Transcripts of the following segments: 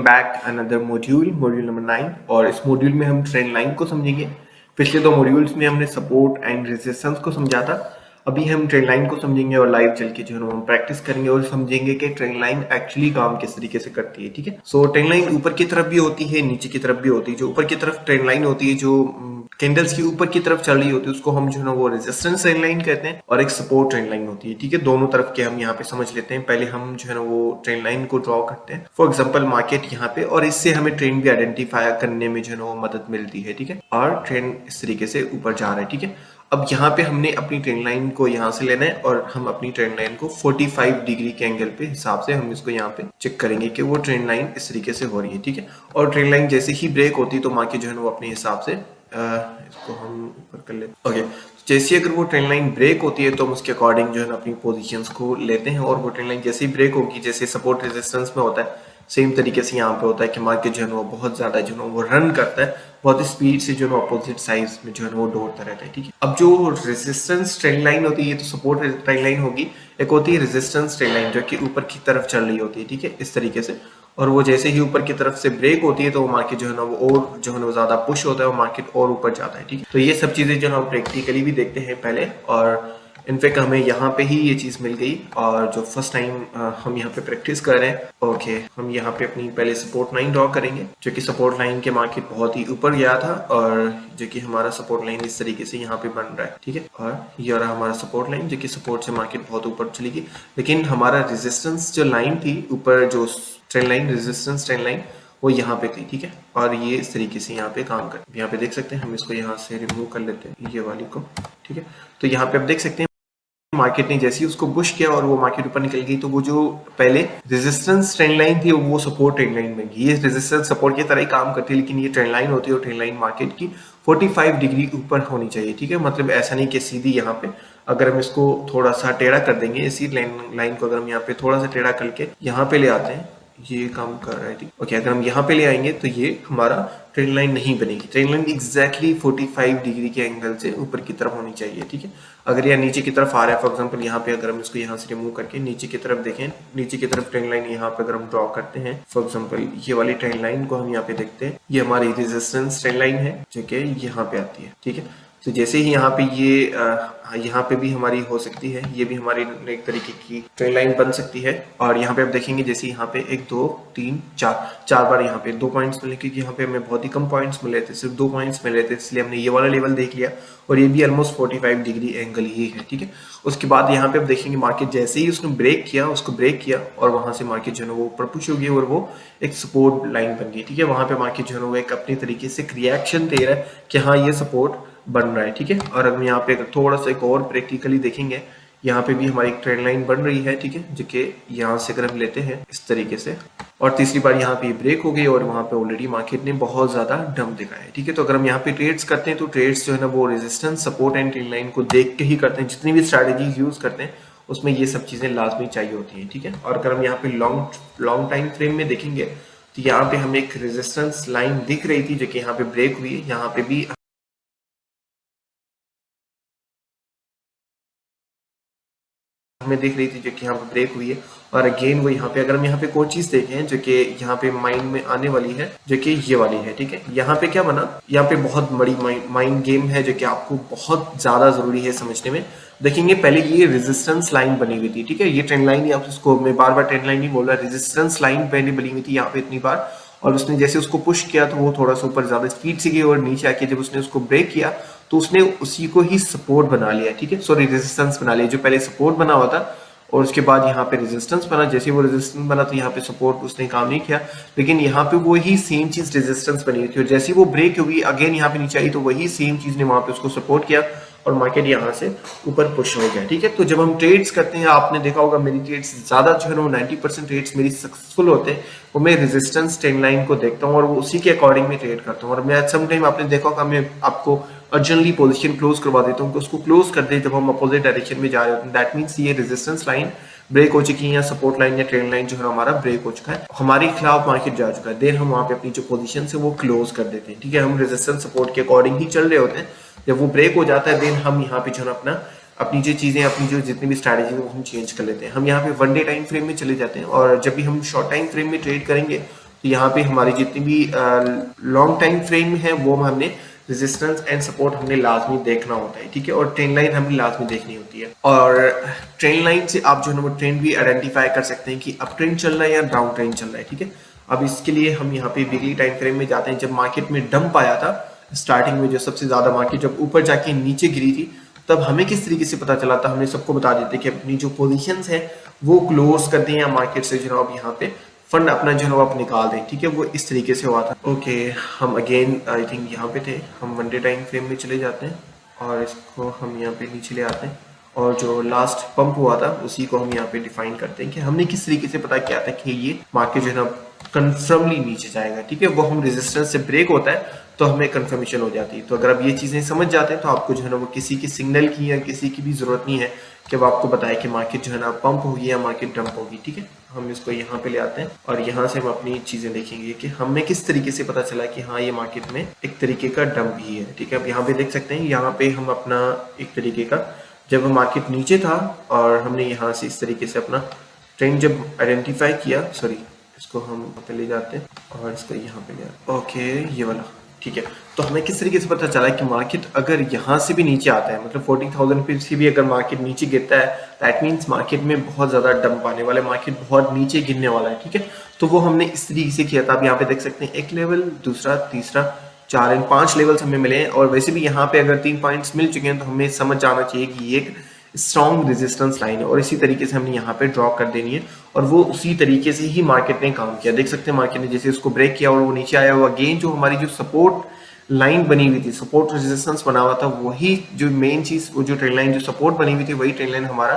Back another module number 9 और इस module में हम ट्रेंड लाइन को समझेंगे। पिछले दो मॉड्यूल्स में हमने सपोर्ट एंड रेजिस्टेंस को समझा था। अभी हम ट्रेंड लाइन को समझेंगे और लाइव चल के जो है हम प्रैक्टिस करेंगे और समझेंगे कि ट्रेंड लाइन एक्चुअली काम किस तरीके से करती है। ठीक है, सो ट्रेंड लाइन ऊपर की तरफ भी होती है, नीचे की तरफ भी होती है। जो ऊपर की तरफ ट्रेंड लाइन होती है, जो कैंडल्स की ऊपर की तरफ चल रही होती है, उसको हम जो है ना वो रेजिस्टेंस ट्रेंड लाइन कहते हैं और एक सपोर्ट ट्रेंड लाइन होती है। ठीक है, दोनों तरफ के हम यहाँ पे समझ लेते हैं। पहले हम जो है ना वो ट्रेंड लाइन को ड्रॉ करते हैं, फॉर एग्जांपल मार्केट यहाँ पे, और इससे हमें ट्रेंड भी आइडेंटिफाई करने में जो है ना वो मदद मिलती है। ठीक है, और ट्रेंड इस तरीके से ऊपर जा रहा है। ठीक है, अब यहाँ पे हमने अपनी ट्रेंड लाइन को यहाँ से लेना है और हम अपनी ट्रेंड लाइन को 45 डिग्री के एंगल पे हिसाब से हम इसको यहाँ पे चेक करेंगे कि वो ट्रेंड लाइन इस तरीके से हो रही है। ठीक है, और ट्रेंड लाइन जैसे ही ब्रेक होती है तो मार्केट जो है ना वो अपने हिसाब से इसको हम ऊपर कर लेते हैं। ओके, जैसे अगर वो ट्रेंड लाइन ब्रेक होती है तो हम उसके अकॉर्डिंग जो है ना अपनी पोजीशंस को लेते हैं और वो ट्रेंड लाइन जैसे ही ब्रेक होगी, जैसे सपोर्ट रेजिस्टेंस में होता है, सेम तरीके से यहाँ पे होता है कि मार्केट जो है वो बहुत ज्यादा जो है वो रन करता है, बहुत स्पीड से जो है अपोजिट साइड में जो है वो दौड़ता रहता है। ठीक है, अब जो रेजिस्टेंस ट्रेंड लाइन होती है तो सपोर्ट ट्रेंड लाइन होगी, एक होती है रेजिस्टेंस ट्रेंड लाइन जो कि ऊपर की तरफ चल रही होती है। ठीक है, इस तरीके से, और वो जैसे ही ऊपर की तरफ से ब्रेक होती है तो वो मार्केट जो है ना वो और जो है ना ज्यादा पुश होता है, वो मार्केट और ऊपर जाता है। ठीक है, तो ये सब चीजें जो हम प्रैक्टिकली भी देखते हैं पहले, और इनफैक्ट हमें यहाँ पे ही ये चीज मिल गई और जो फर्स्ट टाइम हम यहाँ पे प्रैक्टिस कर रहे हैं। ओके, हम यहाँ पे अपनी पहले सपोर्ट लाइन ड्रॉ करेंगे, जो कि सपोर्ट लाइन के मार्केट बहुत ही ऊपर गया था और जो कि हमारा सपोर्ट लाइन इस तरीके से यहाँ पे बन रहा है। ठीक है, और ये रहा हमारा सपोर्ट लाइन जो कि सपोर्ट से मार्केट बहुत ऊपर चली गई, लेकिन हमारा रेजिस्टेंस जो लाइन थी ऊपर, जो trend line, resistance trend line, वो यहाँ पे थी। ठीक है, और ये इस तरीके से यहाँ पे काम कर, यहाँ पे देख सकते हैं, हम इसको यहाँ से रिमूव कर लेते हैं ये वाली को। ठीक है, तो यहाँ पे आप देख सकते हैं मार्केट ने जैसे ही उसको पुश किया और वो मार्केट ऊपर निकल गई, तो वो जो पहले रेजिस्टेंस ट्रेंड लाइन थी वो सपोर्ट ट्रेंड लाइन बन गई। ये रेजिस्टेंस सपोर्ट की तरह ही काम करती है, लेकिन ये ट्रेंड लाइन होती है और ट्रेंड लाइन मार्केट की 45 डिग्री ऊपर होनी चाहिए। ठीक है, मतलब ऐसा नहीं कि सीधी यहाँ पे, अगर हम इसको थोड़ा सा टेढ़ा कर देंगे, इसी लाइन को अगर हम यहाँ पे थोड़ा सा टेढ़ा करके यहाँ पे ले आते हैं, ये काम कर रहा है। ठीक, ओके, अगर हम यहाँ पे ले आएंगे तो ये हमारा ट्रेंड लाइन नहीं बनेगी। ट्रेंड लाइन एग्जैक्टली 45 डिग्री के एंगल से ऊपर की तरफ होनी चाहिए। ठीक है, अगर यह नीचे की तरफ आ रहा है, फॉर एग्जांपल यहाँ पे अगर हम इसको यहाँ से रिमूव करके नीचे की तरफ देखें, नीचे की तरफ ट्रेंड लाइन यहाँ पे अगर हम ड्रॉ करते हैं, फॉर एग्जांपल ये वाली ट्रेंड लाइन को हम यहाँ पे देखते हैं, ये हमारी रेजिस्टेंस ट्रेंड लाइन है जो कि यहाँ पे आती है। ठीक है, तो जैसे ही यहाँ पे ये यहाँ पे भी हमारी हो सकती है, ये भी हमारी एक तरीके की ट्रेंड लाइन बन सकती है। और यहाँ पे आप देखेंगे जैसे यहाँ पे 1 2 3 4 बार यहाँ पे 2 पॉइंट्स मिले, क्योंकि यहाँ पे हमें बहुत ही कम पॉइंट्स मिले थे, सिर्फ 2 पॉइंट्स मिले थे, इसलिए हमने ये वाला लेवल देख लिया और ये भी ऑलमोस्ट 45 डिग्री एंगल ही है। ठीक है, उसके बाद यहाँ पे आप देखेंगे मार्केट जैसे ही उसने ब्रेक किया, उसको ब्रेक किया और वहां से मार्केट जो है वो ऊपर पुश हो गई और वो एक सपोर्ट लाइन बन गई। ठीक है, वहां पे मार्केट जो है वो एक अपनी तरीके से रिएक्शन दे रहा है कि हाँ ये सपोर्ट बन रहा है। ठीक है, और हम यहाँ पे थोड़ा सा एक और प्रैक्टिकली देखेंगे, यहाँ पे भी हमारी एक ट्रेंड लाइन बन रही है। ठीक है, जो कि यहाँ से अगर हम लेते हैं इस तरीके से, और तीसरी बार यहाँ पे ब्रेक हो गई और वहां पे ऑलरेडी मार्केट ने बहुत ज्यादा डंप दिखाया है। ठीक है, तो अगर हम यहाँ पे ट्रेड्स करते हैं तो ट्रेड्स जो है ना वो resistance, support and trend line को देख के ही करते हैं। जितनी भी स्ट्रैटेजीज यूज करते हैं उसमें ये सब चीजें लाजमी चाहिए होती है। ठीक है, और अगर हम यहाँ पे लॉन्ग टाइम फ्रेम में देखेंगे तो यहाँ पे हमें एक रेजिस्टेंस लाइन दिख रही थी जो कि यहाँ पे ब्रेक हुई है, यहाँ पे भी हमें दिख रही थी जो कि यहाँ पे ब्रेक हुई है। और अगेन वो यहाँ पे, अगर हम यहाँ पे कोई चीज देखें जो कि यहाँ पे माइंड में आने वाली है, जो कि ये वाली है। ठीक है, यहाँ पे क्या बना, यहाँ पे बहुत बड़ी माइंड गेम है जो कि आपको बहुत ज्यादा जरूरी है समझने में। देखेंगे पहले ये रेजिस्टेंस लाइन बनी हुई थी। ठीक है, ये ट्रेंड लाइन, आप उसको मैं बार बार ट्रेंड लाइन नहीं बोल रहा, रेजिस्टेंस लाइन पहले बनी हुई थी यहाँ पे इतनी बार, और उसने जैसे उसको पुश किया तो वो थोड़ा सा ऊपर ज्यादा स्पीड से गई और नीचे आके जब उसने उसको ब्रेक किया तो उसने उसी को ही सपोर्ट बना लिया। ठीक है, सॉरी रेजिस्टेंस बना लिया, जो पहले सपोर्ट बना हुआ था और उसके बाद यहाँ पे रेजिस्टेंस बना। जैसे वो रेजिस्टेंस बना तो यहाँ पे सपोर्ट उसने काम नहीं किया, लेकिन यहाँ पे वो ही सेम चीज रेजिस्टेंस बनी हुई थी और जैसे वो ब्रेक होगी अगेन यहाँ पे नीचे आई तो वही सेम चीज ने वहां पे उसको सपोर्ट किया और मार्केट यहाँ से ऊपर पुश हो गया। ठीक है, तो जब हम ट्रेड्स करते हैं, आपने देखा होगा मेरी ट्रेड्स ज्यादा जो है ना 90% ट्रेड्स मेरी सक्सेसफुल होते हैं, वो मैं रेजिस्टेंस ट्रेंड लाइन को देखता हूँ और वो उसी के अकॉर्डिंग में ट्रेड करता हूँ। और मैं सम टाइम आपने देखा होगा मैं आपको अर्जेंटली पोजीशन क्लोज करवा देता हूँ कि उसको क्लोज कर दे जब हम अपोजिट डायरेक्शन में जा रहे होते हैं। दैट मीन्स ये रेजिस्टेंस लाइन ब्रेक हो चुकी है या सपोर्ट लाइन या ट्रेंड लाइन जो है हमारा ब्रेक हो चुका है, हमारे खिलाफ मार्केट जा चुका है, देन हम वहां पे अपनी जो पोजीशन है वो क्लोज कर देते हैं। ठीक है, हम रेजिस्टेंस सपोर्ट के अकॉर्डिंग ही चल रहे होते हैं। जब वो ब्रेक हो जाता है देन हम यहाँ पे जो है अपना अपनी जो चीजें, अपनी जो जितनी भी स्ट्रैटेजी है वो हम चेंज कर लेते हैं। हम यहाँ पे 1 डे टाइम फ्रेम में चले जाते हैं और जब भी हम शॉर्ट टाइम फ्रेम में ट्रेड करेंगे तो यहाँ पे हमारी जितनी भी लॉन्ग टाइम फ्रेम है वो हमने रेजिस्टेंस एंड सपोर्ट हमने लाजमी देखना होता है, ठीक है। और ट्रेंड लाइन हमने लाजमी देखनी होती है, और ट्रेंड लाइन से आप जो है ना वो ट्रेंड भी आइडेंटिफाई कर सकते हैं कि अप ट्रेंड चल रहा है या डाउन ट्रेंड चल रहा है, ठीक है। अब इसके लिए हम यहाँ पे वीकली टाइम फ्रेम में जाते हैं। जब मार्केट में डंप आया था स्टार्टिंग में, जो सबसे ज्यादा मार्केट जब ऊपर जाके नीचे गिरी थी, तब हमें किस तरीके से पता चला था, हमने सबको बता देते कि अपनी जो पोजीशंस है वो क्लोज कर दें या मार्केट से जो अब यहाँ पे फंड अपना जो है आप निकाल दें, ठीक है। वो इस तरीके से हुआ था। ओके, हम अगेन आई थिंक यहाँ पे थे, हम वन डे टाइम फ्रेम में चले जाते हैं और इसको हम यहाँ पे नीचे ले आते हैं, और जो लास्ट पंप हुआ था उसी को हम यहाँ पे डिफाइन करते हैं कि हमने किस तरीके से पता किया था कि ये मार्केट जो है ना कंफर्मली नीचे जाएगा, ठीक है। वो हम रेजिस्टेंस से ब्रेक होता है तो हमें कंफर्मेशन हो जाती है। तो अगर आप ये चीजें समझ जाते हैं तो आपको जो है ना वो किसी की सिग्नल की या किसी की भी जरूरत नहीं है कि वो आपको बताए कि मार्केट जो है ना पंप होगी या मार्केट डंप होगी, ठीक है। हम इसको यहाँ पे ले आते हैं और यहाँ से हम अपनी चीजें देखेंगे कि हमें किस तरीके से पता चला कि हाँ ये मार्केट में एक तरीके का डंप ही है, ठीक है। अब यहाँ पे देख सकते हैं, यहाँ पे हम अपना एक तरीके का, जब मार्केट नीचे था और हमने यहाँ से इस तरीके से अपना ट्रेंड जब आइडेंटिफाई किया, सॉरी इसको हम पे ले जाते हैं और इसको यहाँ पे ले आते हैं। ओके, ये वाला, ठीक है। तो हमें किस तरीके से पता चला कि मार्केट अगर यहाँ से भी नीचे आता है, मतलब 40,000 पे से भी अगर मार्केट नीचे गिरता है, दैट मीन्स मार्केट में बहुत ज्यादा डंप आने वाला है, मार्केट बहुत नीचे गिरने वाला है, ठीक है। तो वो हमने इस तरीके से किया था। आप यहाँ पे देख सकते हैं एक लेवल, दूसरा, तीसरा, 4 एंड 5 लेवल्स हमें मिले हैं। और वैसे भी यहाँ पे अगर 3 पॉइंट्स मिल चुके हैं तो हमें समझ जाना चाहिए कि ये एक स्ट्रॉन्ग रेजिस्टेंस लाइन है, और इसी तरीके से हमने यहाँ पे ड्रॉ कर देनी है। और वो उसी तरीके से ही मार्केट ने काम किया। देख सकते हैं मार्केट ने जैसे उसको ब्रेक किया और वो नीचे आया हुआ, अगेन जो हमारी जो सपोर्ट लाइन बनी हुई थी, सपोर्ट रेजिस्टेंस बना हुआ था, वही जो मेन चीज, वो जो ट्रेंड लाइन जो सपोर्ट बनी हुई थी, वही ट्रेंड लाइन हमारा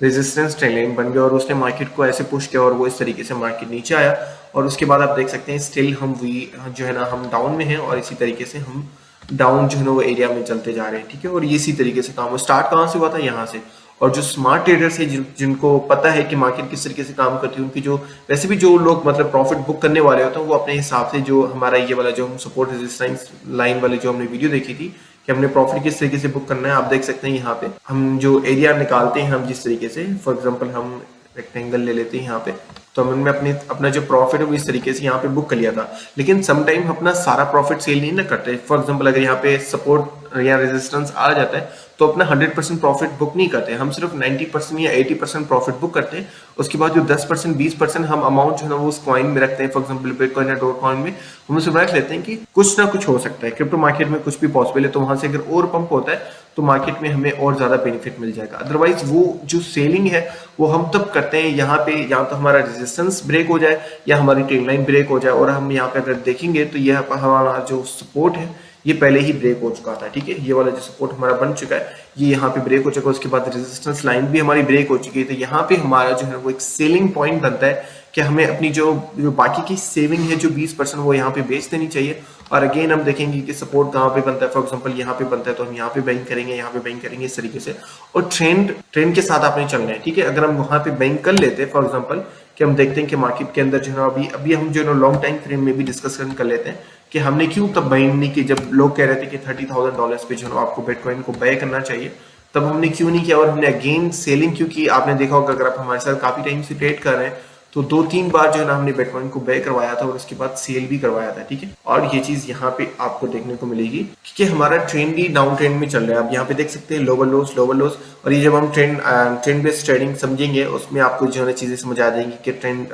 रेजिस्टेंस ट्रेंड लाइन बन गया, और उसने मार्केट को ऐसे पुश किया और वो इस तरीके से मार्केट नीचे आया। और उसके बाद आप देख सकते हैं स्टिल हम जो है ना हम डाउन में हैं, और इसी तरीके से हम डाउन जो है ना वो एरिया में चलते जा रहे हैं, ठीक है। और ये इसी तरीके से काम स्टार्ट कहाँ से हुआ था, यहाँ से। और जो स्मार्ट ट्रेडर्स है जिनको पता है कि मार्केट किस तरीके से काम करती है, उनकी जो वैसे भी जो लोग मतलब प्रॉफिट बुक करने वाले होते हैं, वो अपने हिसाब से जो हमारा ये वाला जो हम सपोर्ट रेजिस्टेंस लाइन वाली जो हमने वीडियो देखी थी कि हमने प्रॉफिट किस तरीके से बुक करना है, आप देख सकते हैं यहाँ पे हम जो एरिया निकालते हैं, हम जिस तरीके से, फॉर एग्जाम्पल हम रेक्टेंगल ले लेते हैं यहाँ पे, तो हमने अपना जो प्रॉफिट है वो इस तरीके से यहाँ पे बुक कर लिया था। लेकिन समटाइम अपना सारा प्रॉफिट सेल नहीं ना करते। फॉर एग्जांपल अगर यहाँ पे सपोर्ट या रेजिस्टेंस आ जाता है तो अपना 100% प्रॉफिट बुक नहीं करते, हम सिर्फ 90% या 80% प्रॉफिट बुक करते हैं। उसके बाद जो 10% 20% हम अमाउंट जो है ना वो उस कॉइन में रखते हैं। फॉर एग्जांपल बिटकॉइन या डॉटकॉइन में हम उसे रख लेते हैं कि कुछ ना कुछ हो सकता है, क्रिप्टो मार्केट में कुछ भी पॉसिबल है, तो वहां से अगर और पंप होता है तो मार्केट में हमें और ज्यादा बेनिफिट मिल जाएगा। अदरवाइज वो जो सेलिंग है वो हम तब करते हैं यहाँ पे, या तो हमारा रेजिस्टेंस ब्रेक हो जाए या हमारी ट्रेंड लाइन ब्रेक हो जाए। और हम यहाँ पे अगर देखेंगे तो यह हमारा जो सपोर्ट है ये पहले ही ब्रेक हो चुका था, ठीक है। ये वाला जो सपोर्ट हमारा बन चुका है ये यहाँ पे ब्रेक हो चुका है। उसके बाद रेजिस्टेंस लाइन भी हमारी ब्रेक हो चुकी है। तो यहाँ पे हमारा जो है वो एक सेलिंग पॉइंट बनता है कि हमें अपनी जो बाकी की सेविंग है जो 20% वो यहाँ पे बेच देनी चाहिए। और अगेन हम देखेंगे कि सपोर्ट कहाँ पे बनता है। फॉर एग्जांपल यहाँ पे बनता है तो हम यहाँ पे बैंक करेंगे, यहाँ पे बैंक करेंगे, इस तरीके से। और ट्रेंड के साथ आपने चलना है, ठीक है। अगर हम वहाँ पे बैंक कर लेते हैं, फॉर एग्जाम्पल कि हम देखते हैं कि मार्केट के अंदर जो है अभी हम जो है लॉन्ग टाइम फ्रेम में भी डिस्कस कर लेते हैं कि हमने क्यों तब बाइंग नहीं की, जब लोग कह रहे थे कि $30,000 पे जो है आपको बिटकॉइन को बाय करना चाहिए, तब हमने क्यों नहीं किया और हमने अगेन सेलिंग क्यों की। आपने देखा होगा अगर आप हमारे साथ काफी टाइम से ट्रेड कर रहे हैं तो 2-3 बार जो है ना हमने बिटकॉइन को बाय करवाया था और उसके बाद सेल भी करवाया था, ठीक है। और ये चीज यहाँ पे आपको देखने को मिलेगी कि हमारा ट्रेंड ही डाउन ट्रेंड में चल रहा है। आप यहाँ पे देख सकते हैं लोअर लोज। और ये जब हम ट्रेंड बेस्ड ट्रेडिंग समझेंगे उसमें आपको जो है चीजें समझ आ जाएंगी कि ट्रेंड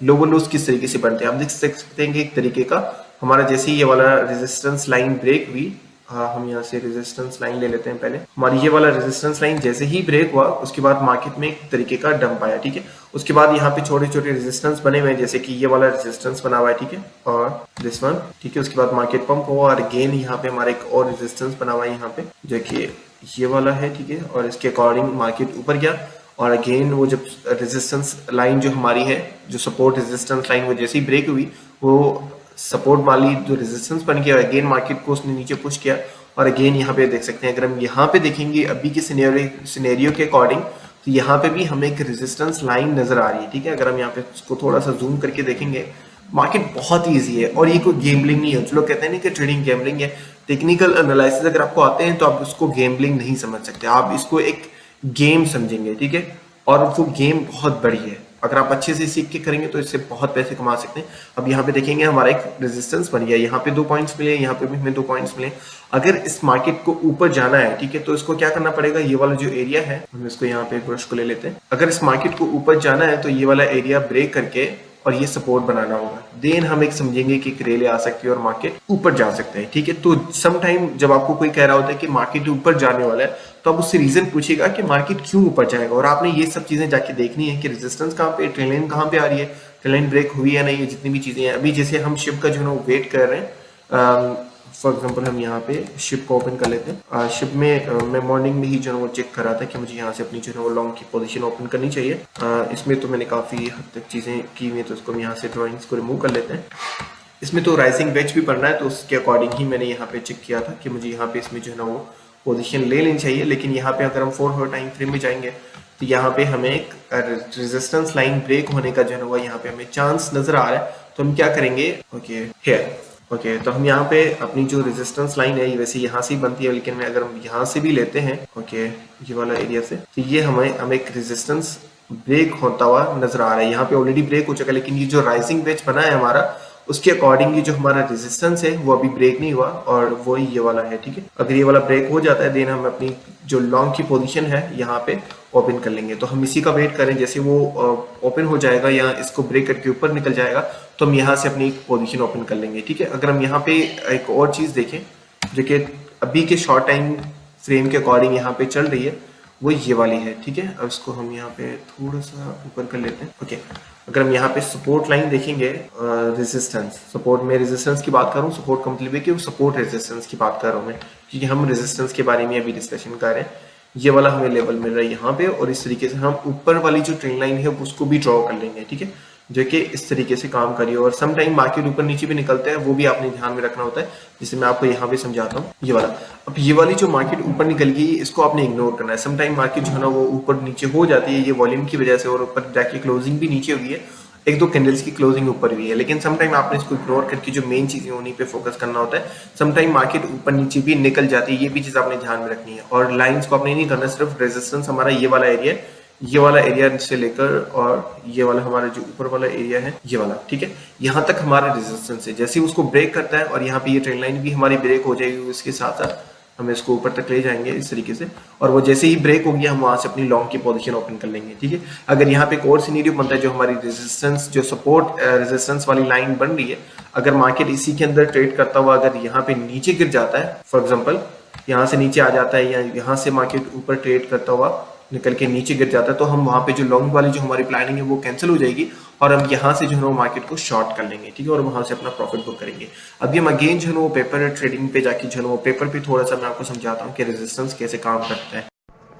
लोअर लोज किस तरीके से बनते हैं। आप देख सकते हैं कि एक तरीके का हमारा जैसे ही ये वाला रेजिस्टेंस लाइन ब्रेक हुई, हम यहाँ से रेजिस्टेंस लाइन ले लेते हैं। पहले हमारी ये वाला रेजिस्टेंस लाइन जैसे ही ब्रेक हुआ उसके बाद मार्केट में एक तरीके का डंप आया, ठीक है। उसके बाद यहाँ पे छोटे छोटे रेजिस्टेंस बने हुए हैं, जैसे कि ये वाला रेजिस्टेंस बना हुआ है, ठीक है, और दिस वन, ठीक है। उसके बाद मार्केट पंप हुआ और अगेन यहाँ पे हमारा एक और रेजिस्टेंस बना हुआ है यहाँ पे, जो कि ये वाला है, ठीक है। और इसके अकॉर्डिंग मार्केट ऊपर गया और अगेन वो जब रेजिस्टेंस लाइन जो हमारी है, जो सपोर्ट रेजिस्टेंस लाइन, वो जैसे ही ब्रेक हुई वो सपोर्ट वाली जो रेजिस्टेंस बन गया, अगेन मार्केट को उसने नीचे पुश किया। और अगेन यहाँ पे देख सकते हैं, अगर हम यहाँ पे देखेंगे अभी के सिनेरियो के अकॉर्डिंग, तो यहाँ पे भी हमें एक रेजिस्टेंस लाइन नजर आ रही है, ठीक है। अगर हम यहाँ पे इसको थोड़ा सा जूम करके देखेंगे, मार्केट बहुत ईजी है और ये कोई गेमलिंग नहीं है। जो लोग कहते हैं ना कि ट्रेडिंग गेमलिंग है, टेक्निकल एनालिसिस अगर आपको आते हैं तो आप उसको गेमलिंग नहीं समझ सकते, आप इसको एक गेम समझेंगे, ठीक है। और वो गेम बहुत बड़ी है, अगर आप अच्छे से सीख के करेंगे तो इससे बहुत पैसे कमा सकते हैं। अब यहाँ पे देखेंगे हमारा एक रेजिस्टेंस बन गया, यहाँ पे 2 पॉइंट्स मिले, यहाँ पे भी हमें 2 पॉइंट्स मिले। अगर इस मार्केट को ऊपर जाना है, ठीक है, तो इसको क्या करना पड़ेगा, ये वाला जो एरिया है, हम इसको यहाँ पे ब्रश को ले लेते हैं। अगर इस मार्केट को ऊपर जाना है तो ये वाला एरिया ब्रेक करके और ये सपोर्ट बनाना होगा, देन हम एक समझेंगे कि एक रैली आ सकती है और मार्केट ऊपर जा सकते हैं, ठीक है। तो सम टाइम जब आपको कोई कह रहा होता है कि मार्केट ऊपर जाने वाला है, तो आप उससे रीजन पूछिएगा कि मार्केट क्यों ऊपर जाएगा, और आपने ये सब चीजें जाके देखनी है कि रेजिस्टेंस कहाँ पे, ट्रेंड लाइन कहाँ पे आ रही है, ट्रेंड लाइन ब्रेक हुई है नहीं, ये जितनी भी चीजें हैं। अभी जैसे हम शिप का जो है वो वेट कर रहे हैं, फॉर एग्जाम्पल हम यहाँ पे शिप को ओपन कर लेते हैं। शिप में मैं मॉर्निंग में ही जो है वो चेक कर रहा था कि मुझे यहाँ से अपनी जो है वो लॉन्ग की पोजीशन ओपन करनी चाहिए। इसमें तो मैंने काफ़ी हद तक चीज़ें की हुई हैं, तो इसको हम यहाँ से ड्राइंग्स को रिमूव कर लेते हैं। इसमें तो राइजिंग वेज भी पढ़ना है, तो उसके अकॉर्डिंग ही मैंने यहाँ पे चेक किया था कि मुझे यहाँ पे इसमें जो है ना वो पोजीशन ले लेनी चाहिए। लेकिन यहाँ पे अगर हम 4 आवर टाइम फ्रेम में जाएंगे तो यहाँ पे हमें एक रेजिस्टेंस लाइन ब्रेक होने का जो है वो यहाँ पे हमें चांस नजर आ रहा है। तो हम क्या करेंगे, ओके, तो हम यहाँ पे अपनी जो रेजिस्टेंस लाइन है वैसे यहाँ से ही बनती है, लेकिन अगर हम यहाँ से भी लेते हैं, ओके, ये वाला एरिया से, तो ये हमें एक रेजिस्टेंस ब्रेक होता हुआ नजर आ रहा है। यहाँ पे ऑलरेडी ब्रेक हो चुका है, लेकिन ये जो राइजिंग वेज बना है हमारा, उसके अकॉर्डिंग जो हमारा रेजिस्टेंस है वो अभी ब्रेक नहीं हुआ, और वो ये वाला है, ठीक है। अगर ये वाला ब्रेक हो जाता है, देन हम अपनी जो लॉन्ग की पोजीशन है यहाँ पे ओपन कर लेंगे। तो हम इसी का वेट करें, जैसे वो ओपन हो जाएगा या इसको ब्रेक करके ऊपर निकल जाएगा तो हम यहाँ से अपनी पोजीशन ओपन कर लेंगे, ठीक है। अगर हम यहाँ पे एक और चीज़ देखें जो कि अभी के शॉर्ट टाइम फ्रेम के अकॉर्डिंग यहाँ पे चल रही है, वो ये वाली है, ठीक है। अब इसको हम यहाँ पे थोड़ा सा ऊपर कर लेते हैं, ओके। अगर हम यहाँ पे सपोर्ट लाइन देखेंगे, रेजिस्टेंस, सपोर्ट में रेजिस्टेंस की बात कर रहा हूँ, सपोर्ट का मतलब है कि सपोर्ट रेजिस्टेंस की बात कर रहा हूँ मैं, क्योंकि हम रेजिस्टेंस के बारे में अभी डिस्कशन कर रहे हैं। ये वाला हमें लेवल मिल रहा है यहाँ पे, और इस तरीके से हम ऊपर वाली जो ट्रेंड लाइन है उसको भी ड्रॉ कर लेंगे, ठीक है, जो कि इस तरीके से काम करिए। और सम टाइम मार्केट ऊपर नीचे भी निकलता है, वो भी आपने ध्यान में रखना होता है, जिसे मैं आपको यहाँ पे समझाता हूँ। ये वाला, अब ये वाली जो मार्केट ऊपर निकल गई, इसको आपने इग्नोर करना है। सम टाइम मार्केट जो है ना वो ऊपर नीचे हो जाती है, ये वॉल्यूम की वजह से, और ऊपर जाके क्लोजिंग भी नीचे हुई है, 1-2 कैंडल्स की क्लोजिंग ऊपर हुई है, लेकिन सम टाइम आपने इसको इग्नोर करके जो मेन चीजें उन्हीं पे फोकस करना होता है। सम टाइम मार्केट ऊपर नीचे भी निकल जाती है, ये भी चीज आपने ध्यान में रखनी है। और लाइंस को आपने नहीं करना, सिर्फ रेजिस्टेंस हमारा ये वाला एरिया है, ये वाला एरिया से लेकर और ये वाला हमारा जो ऊपर वाला एरिया है ये वाला, ठीक है, यहाँ तक हमारा रेजिस्टेंस है। जैसे ही उसको ब्रेक करता है और यहाँ पे ये ट्रेंड लाइन भी हमारी ब्रेक हो जाएगी, इसके साथ साथ हम इसको ऊपर तक ले जाएंगे इस तरीके से, और वो जैसे ही ब्रेक होगी हम वहां से अपनी लॉन्ग की पोजीशन ओपन कर लेंगे, ठीक है। अगर यहाँ पे एक और सिनेरियो बनता है, जो हमारी रेजिस्टेंस, जो सपोर्ट रेजिस्टेंस वाली लाइन बन रही है, अगर मार्केट इसी के अंदर ट्रेड करता हुआ अगर यहाँ पे नीचे गिर जाता है, फॉर एग्जाम्पल यहाँ से नीचे आ जाता है, या यहाँ से मार्केट ऊपर ट्रेड करता हुआ निकल के नीचे गिर जाता है, तो हम वहां पे जो लॉन्ग वाली जो हमारी प्लानिंग है वो कैंसिल हो जाएगी, और हम यहाँ से जो है वो मार्केट को शॉर्ट कर लेंगे, ठीक है, और वहां से अपना प्रॉफिट बुक करेंगे। अभी हम अगेन जो है वो पेपर ट्रेडिंग पे जाके जो है वो पेपर पे थोड़ा सा मैं आपको समझाता हूँ कि रेजिस्टेंस कैसे काम करता है।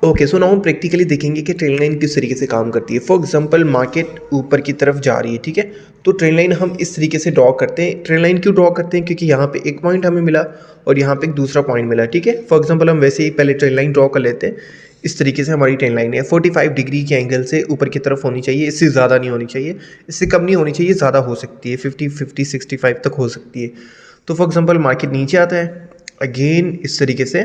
ओके, सो नाउ हम प्रैक्टिकली देखेंगे कि ट्रेंड लाइन किस तरीके से काम करती है। फॉर एग्जांपल मार्केट ऊपर की तरफ जा रही है, ठीक है, तो ट्रेंड लाइन हम इस तरीके से ड्रॉ करते हैं। ट्रेंड लाइन क्यों ड्रॉ करते हैं, क्योंकि यहाँ पे एक पॉइंट हमें मिला और यहाँ पे एक दूसरा पॉइंट मिला, ठीक है। फॉर एग्जांपल हम वैसे ही पहले ट्रेंड लाइन ड्रॉ कर लेते हैं। इस तरीके से हमारी ट्रेंड लाइन है, 45 डिग्री के एंगल से ऊपर की तरफ होनी चाहिए, इससे ज़्यादा नहीं होनी चाहिए, इससे कम नहीं होनी चाहिए, ज़्यादा हो सकती है, 50, 65 तक हो सकती है। तो फॉर एग्जांपल मार्केट नीचे आता है, अगेन इस तरीके से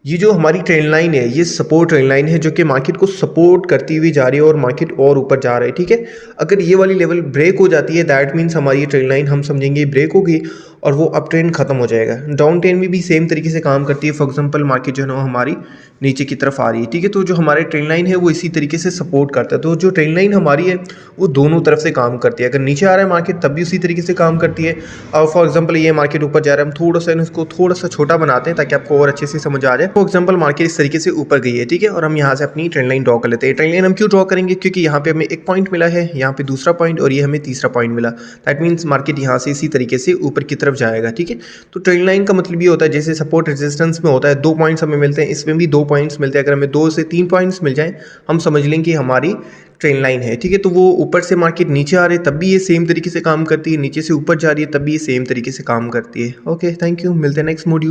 ये जो हमारी ट्रेंड लाइन है ये सपोर्ट ट्रेंड लाइन है, जो कि मार्केट को सपोर्ट करती हुई जा रही है और मार्केट और ऊपर जा रहा है, ठीक है। अगर ये वाली लेवल ब्रेक हो जाती है, दैट मीन्स हमारी ये ट्रेंड लाइन हम समझेंगे ब्रेक होगी और वो अप ट्रेंड खत्म हो जाएगा। डाउन ट्रेंड में भी सेम तरीके से काम करती है। फॉर एग्जांपल मार्केट जो है ना हमारी नीचे की तरफ आ रही है, ठीक है, तो जो हमारे ट्रेंड लाइन है वो इसी तरीके से सपोर्ट करता है। तो जो ट्रेंड लाइन हमारी है वो दोनों तरफ से काम करती है। अगर नीचे आ रहा है मार्केट तब भी उसी तरीके से काम करती है। और फॉर एग्जांपल ये मार्केट ऊपर जा रहा है, हम थोड़ा सा इसको थोड़ा सा छोटा बनाते हैं ताकि आपको और अच्छे से समझ आ जाए। फॉर एग्जांपल मार्केट इस तरीके से ऊपर गई है, ठीक है, और हम यहाँ से अपनी ट्रेंड लाइन ड्रॉ कर लेते हैं। ट्रेंड लाइन हम क्यों ड्रॉ करेंगे, क्योंकि यहाँ पे हमें एक पॉइंट मिला है, यहाँ पे दूसरा पॉइंट, और ये हमें तीसरा पॉइंट मिला। दैट मीन्स मार्केट यहाँ से इसी तरीके से ऊपर की तरफ जाएगा, ठीक है। तो ट्रेंड लाइन का मतलब ये होता है, जैसे सपोर्ट रेजिस्टेंस में होता है 2 पॉइंट्स हमें मिलते हैं, इसमें भी 2 पॉइंट्स मिलते हैं। अगर हमें 2 से 3 पॉइंट्स मिल जाएं, हम समझ लें कि हमारी ट्रेंड लाइन है, ठीक है। तो वो ऊपर से मार्केट नीचे आ रही है तब भी ये सेम तरीके से काम करती है, नीचे से ऊपर जा रही है तब भी ये सेम तरीके से काम करती है। ओके, थैंक यू, मिलते हैं नेक्स्ट मॉड्यूल।